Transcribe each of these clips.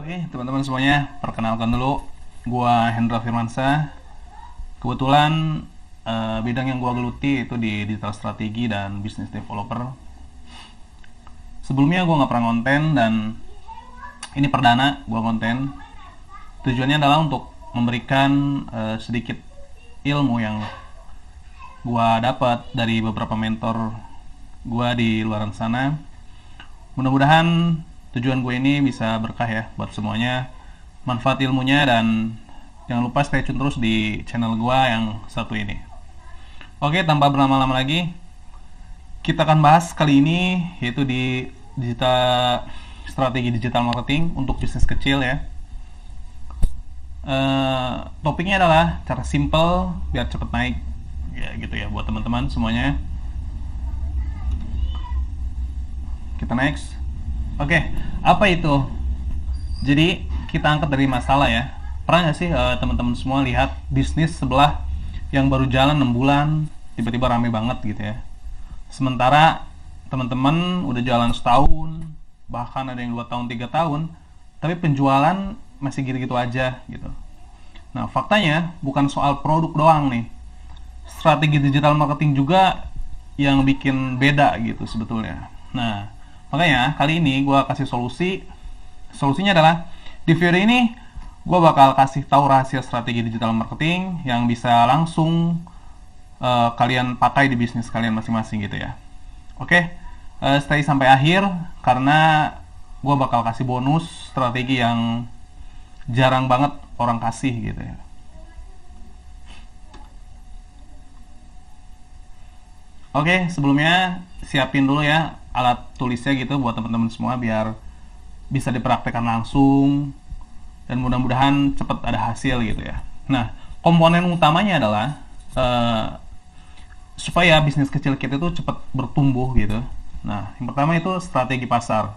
Oke, teman-teman semuanya, perkenalkan dulu, gua Hendra Firmansyah. Kebetulan bidang yang gua geluti itu di digital strategi dan business developer. Sebelumnya gua nggak pernah konten dan ini perdana gua konten. Tujuannya adalah untuk memberikan sedikit ilmu yang gua dapat dari beberapa mentor gua di luar sana. Mudah-mudahan tujuan gue ini bisa berkah ya buat semuanya, manfaat ilmunya, dan jangan lupa stay tune terus di channel gue yang satu ini. Oke, tanpa berlama-lama lagi, kita akan bahas kali ini yaitu di strategi digital marketing untuk bisnis kecil ya. Topiknya adalah cara simple biar cepet naik ya gitu ya buat teman-teman semuanya. Kita next. Oke, apa itu? Jadi kita angkat dari masalah ya. Pernah nggak sih teman-teman semua lihat bisnis sebelah yang baru jalan 6 bulan tiba-tiba rame banget gitu ya. Sementara teman-teman udah jalan setahun, bahkan ada yang 2 tahun, 3 tahun, tapi penjualan masih gitu-gitu aja gitu. Nah, faktanya bukan soal produk doang nih. Strategi digital marketing juga yang bikin beda gitu sebetulnya. Nah, makanya kali ini gue kasih solusinya adalah di video ini gue bakal kasih tahu rahasia strategi digital marketing yang bisa langsung kalian pakai di bisnis kalian masing-masing gitu ya. Oke, stay sampai akhir karena gue bakal kasih bonus strategi yang jarang banget orang kasih gitu ya. Oke, sebelumnya siapin dulu ya alat tulisnya gitu buat teman-teman semua biar bisa dipraktekkan langsung dan mudah-mudahan cepat ada hasil gitu ya. Nah, komponen utamanya adalah supaya bisnis kecil kita itu cepat bertumbuh gitu. Nah, yang pertama itu strategi pasar.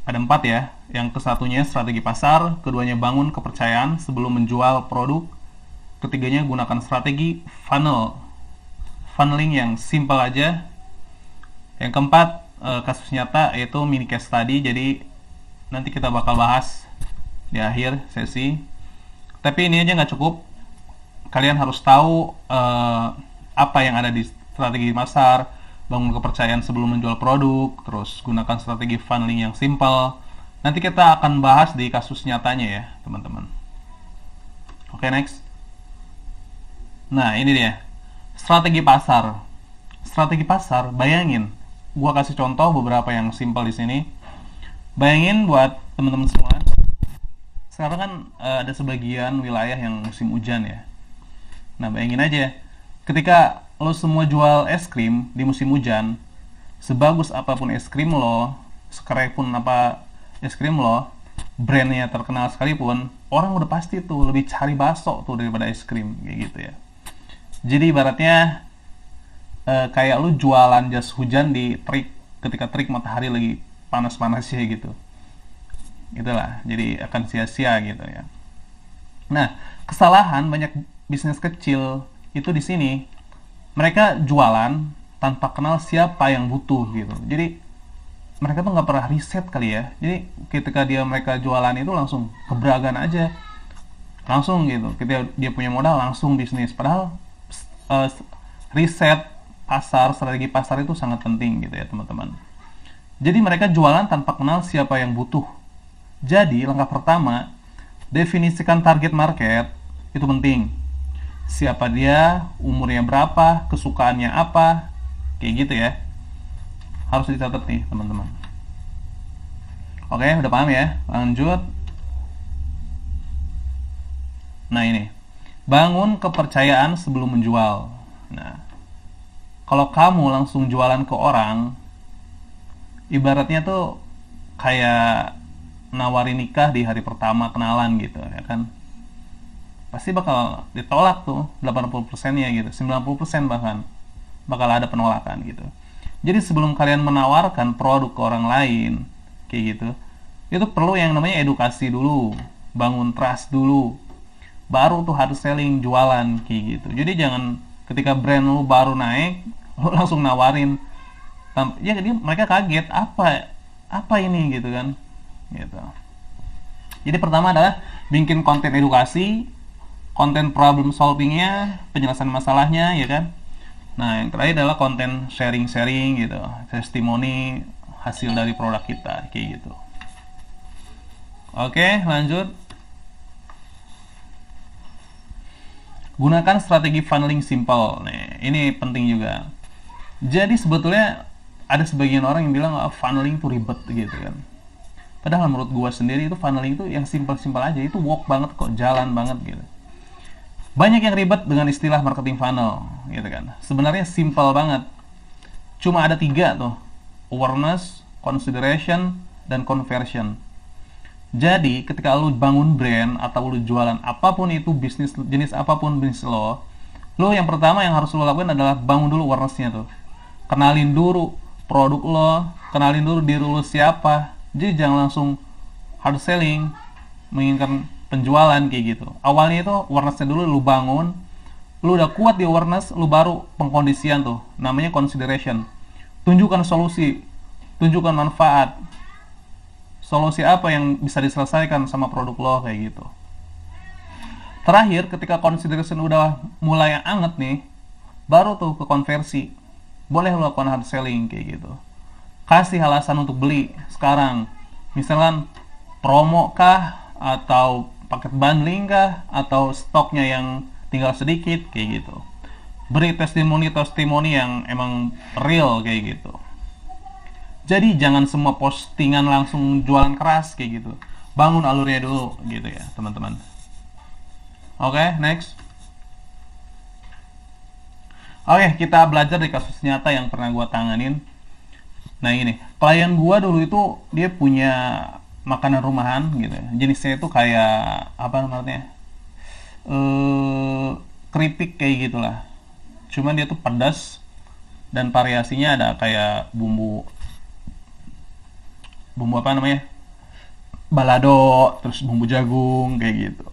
Ada 4 ya. Yang kesatunya strategi pasar, keduanya bangun kepercayaan sebelum menjual produk, ketiganya gunakan strategi funneling yang simple aja. Yang keempat, kasus nyata yaitu mini case study. Jadi nanti kita bakal bahas di akhir sesi. Tapi ini aja nggak cukup. Kalian harus tahu apa yang ada di strategi pasar, bangun kepercayaan sebelum menjual produk, terus gunakan strategi funneling yang simple. Nanti kita akan bahas di kasus nyatanya ya, teman-teman. Oke, next. Nah, ini dia. Strategi pasar. Strategi pasar, bayangin. Gua kasih contoh beberapa yang simple di sini. Bayangin buat teman-teman semua. Sekarang kan ada sebagian wilayah yang musim hujan ya. Nah, bayangin aja. Ketika lo semua jual es krim di musim hujan, sebagus apapun es krim lo, sekeren pun apa es krim lo, brandnya terkenal sekalipun, orang udah pasti tuh lebih cari bakso tuh daripada es krim kayak gitu ya. Jadi ibaratnya kayak lu jualan jas hujan di terik ketika terik matahari lagi panas-panasnya gitu. Itulah, jadi akan sia-sia gitu ya. Nah, kesalahan banyak bisnis kecil itu di sini. Mereka jualan tanpa kenal siapa yang butuh gitu. Jadi mereka tuh nggak pernah riset kali ya. Jadi ketika mereka jualan itu langsung kebragan aja, langsung gitu. Ketika dia punya modal langsung bisnis. Padahal riset pasar, strategi pasar itu sangat penting gitu ya teman-teman. Jadi mereka jualan tanpa kenal siapa yang butuh. Jadi langkah pertama, definisikan target market itu penting. Siapa dia, umurnya berapa, kesukaannya apa, kayak gitu ya. Harus dicatat nih teman-teman. Oke, udah paham ya? Lanjut. Nah ini, bangun kepercayaan sebelum menjual. Nah, kalau kamu langsung jualan ke orang, ibaratnya tuh kayak nawarin nikah di hari pertama kenalan gitu ya kan. Pasti bakal ditolak tuh 80%-nya gitu, 90% bahkan bakal ada penolakan gitu. Jadi sebelum kalian menawarkan produk ke orang lain kayak gitu, itu perlu yang namanya edukasi dulu, bangun trust dulu, baru tuh hard selling, jualan kayak gitu. Jadi jangan ketika brand lu baru naik lu langsung nawarin, ya jadi mereka kaget, apa ini gitu kan. gitu. Jadi pertama adalah bikin konten edukasi, konten problem solvingnya, penjelasan masalahnya, ya kan. Nah, yang terakhir adalah konten sharing-sharing gitu, testimoni hasil dari produk kita, kayak gitu. Oke, lanjut. Gunakan strategi funneling simple. Nih, ini penting juga. Jadi sebetulnya ada sebagian orang yang bilang funneling itu ribet gitu kan. Padahal menurut gua sendiri itu funneling itu yang simple-simple aja, itu work banget kok, jalan banget gitu. Banyak yang ribet dengan istilah marketing funnel gitu kan. Sebenarnya simple banget. Cuma ada 3 tuh. Awareness, consideration, dan conversion. Jadi ketika lu bangun brand atau lu jualan apapun itu, bisnis jenis apapun bisnis lo yang pertama yang harus lo lakukan adalah bangun dulu awareness-nya tuh. Kenalin dulu produk lo, kenalin dulu diri lo siapa. Jadi jangan langsung hard selling, menginginkan penjualan kayak gitu. Awalnya itu awareness-nya dulu lu bangun, lu udah kuat di awareness, lu baru pengkondisian tuh, namanya consideration. Tunjukkan solusi, tunjukkan manfaat. Solusi apa yang bisa diselesaikan sama produk lo kayak gitu. Terakhir, ketika consideration udah mulai anget nih, baru tuh ke konversi. Boleh lo lakukan hard selling kayak gitu. Kasih alasan untuk beli sekarang. Misalkan promo kah, atau paket bundling kah, atau stoknya yang tinggal sedikit kayak gitu. Beri testimoni yang emang real kayak gitu. Jadi jangan semua postingan langsung jualan keras kayak gitu. Bangun alurnya dulu gitu ya teman-teman. Oke, next. Oke, kita belajar dari kasus nyata yang pernah gua tanganin. Nah ini, klien gua dulu itu dia punya makanan rumahan gitu. Jenisnya itu kayak apa namanya? Keripik kayak gitulah. Cuman dia tuh pedas dan variasinya ada kayak bumbu apa namanya? Balado, terus bumbu jagung kayak gitu.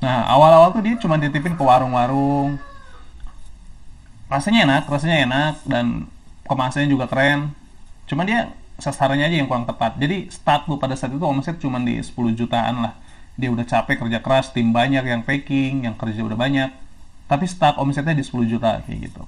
Nah, awal-awal tuh dia cuma dititipin ke warung-warung. Rasanya enak dan kemasannya juga keren. Cuma dia sasarannya aja yang kurang tepat. Jadi start lu pada saat itu omset cuma di 10 jutaan lah. Dia udah capek kerja keras, tim banyak yang packing, yang kerja udah banyak. Tapi start omsetnya di 10 juta kayak gitu.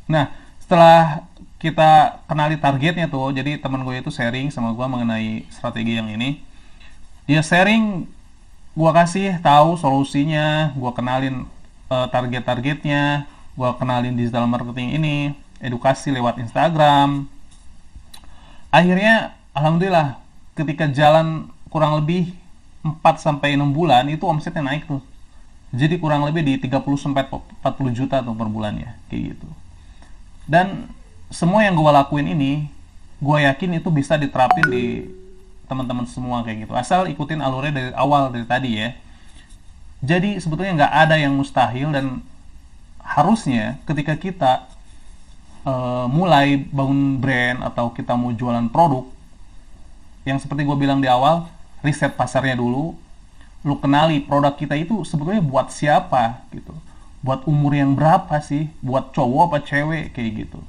Nah, setelah kita kenali targetnya tuh, jadi teman gue itu sharing sama gue mengenai strategi yang ini. Dia sharing, gue kasih tahu solusinya, gue kenalin target-targetnya, gue kenalin digital marketing ini, edukasi lewat Instagram. Akhirnya alhamdulillah ketika jalan kurang lebih 4-6 bulan itu omsetnya naik tuh. Jadi kurang lebih di 30-40 juta tuh per bulannya kayak gitu. Dan semua yang gue lakuin ini gue yakin itu bisa diterapin di teman-teman semua kayak gitu. Asal ikutin alurnya dari awal dari tadi ya. Jadi sebetulnya nggak ada yang mustahil dan harusnya ketika kita mulai bangun brand atau kita mau jualan produk, yang seperti gue bilang di awal, riset pasarnya dulu, lu kenali produk kita itu sebetulnya buat siapa gitu, buat umur yang berapa sih, buat cowok apa cewek kayak gitu.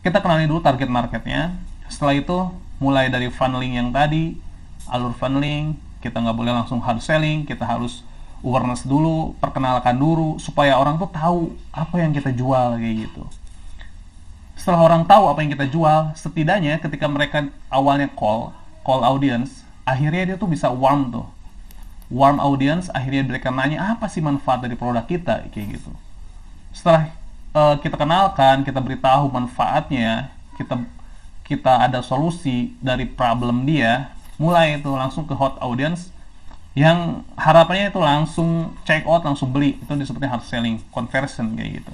Kita kenali dulu target marketnya. Setelah itu mulai dari funneling yang tadi, alur funneling, kita nggak boleh langsung hard selling, kita harus awareness dulu, perkenalkan dulu supaya orang tuh tahu apa yang kita jual kayak gitu. Setelah orang tahu apa yang kita jual, setidaknya ketika mereka awalnya call audience, akhirnya dia tuh bisa warm audience, akhirnya mereka nanya apa sih manfaat dari produk kita kayak gitu. Setelah kita kenalkan, kita beritahu manfaatnya, kita ada solusi dari problem dia, mulai itu langsung ke hot audience yang harapannya itu langsung check out, langsung beli. Itu disebutnya hard selling, conversion kayak gitu.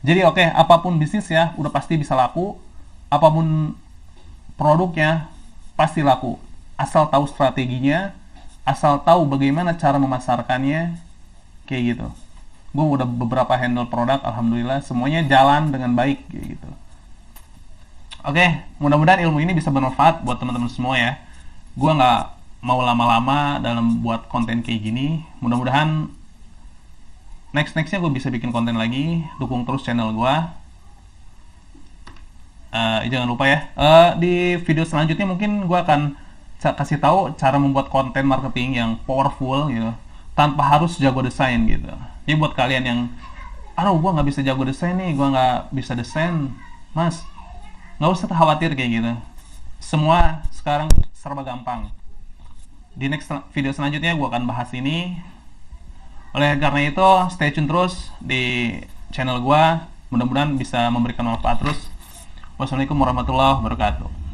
Jadi oke, apapun bisnis ya udah pasti bisa laku, apapun produknya pasti laku, asal tahu strateginya, asal tahu bagaimana cara memasarkannya kayak gitu. Gue udah beberapa handle produk, alhamdulillah semuanya jalan dengan baik kayak gitu. Oke, mudah-mudahan ilmu ini bisa bermanfaat buat teman-teman semua ya. Gue nggak mau lama-lama dalam buat konten kayak gini. Mudah-mudahan nextnya gue bisa bikin konten lagi. Dukung terus channel gue. Jangan lupa ya, di video selanjutnya mungkin gue akan kasih tahu cara membuat konten marketing yang powerful gitu, tanpa harus jago desain gitu. Jadi buat kalian yang, aduh gua nggak bisa jago desain nih, gua nggak bisa desain, mas, nggak usah khawatir kayak gitu. Semua sekarang serba gampang. Di next video selanjutnya gua akan bahas ini. Oleh karena itu, stay tune terus di channel gua. Mudah-mudahan bisa memberikan manfaat terus. Wassalamualaikum warahmatullahi wabarakatuh.